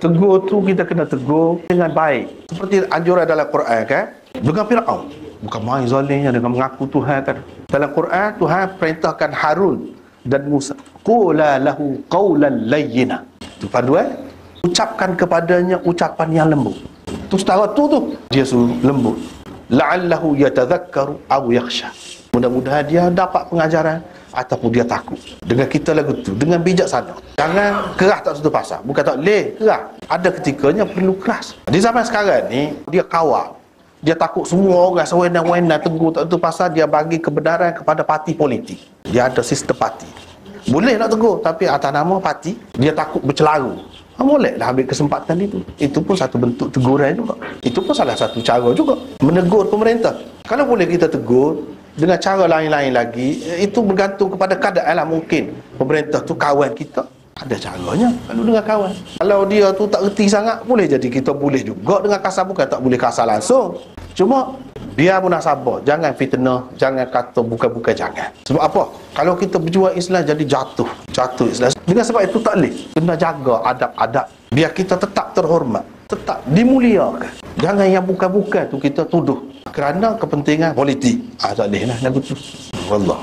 Tegur tu kita kena tegur dengan baik. Seperti anjuran dalam Quran kan, dengan Firaun. Bukan main zalimnya dengan mengaku Tuhan kan. Dalam Quran Tuhan perintahkan Harun dan Musa, qula lahu qawlan layyina. Tu paduan, ucapkan kepadanya ucapan yang lembut. Tu setara tu dia suruh lembut. La'allahu yatadhakkaru aw yakhsha. Mudah-mudahan dia dapat pengajaran ataupun dia takut. Dengan kita lagu tu, dengan bijaksana. Jangan keras tak satu pasal. Bukan tak boleh keras. Ada ketikanya perlu keras. Di zaman sekarang ni, dia kawal. Dia takut semua orang sewenang-wenang tegur tak satu pasal, dia bagi kebenaran kepada parti politik. Dia ada sistem parti. Boleh nak tegur, tapi atas nama parti, dia takut bercelaru. Bolehlah ambil kesempatan itu. Itu pun satu bentuk teguran juga. Itu pun salah satu cara juga menegur pemerintah. Kalau boleh kita tegur dengan cara lain-lain lagi, itu bergantung kepada keadaan lah. Mungkin pemerintah tu kawan kita, ada caranya kalau dengan kawan. Kalau dia tu tak reti sangat, boleh jadi kita boleh juga dengan kasar. Bukan tak boleh kasar langsung, cuma biar munasabah, jangan fitnah, jangan kata bukan-bukan, jangan. Sebab apa? Kalau kita berjuang Islam jadi jatuh Islam. Dengan sebab itu tak boleh. Kena jaga adab-adab biar kita tetap terhormat, tetap dimuliakan. Jangan yang bukan-bukan tu kita tuduh kerana kepentingan politik. Tak boleh lah lagu tu. Wallah.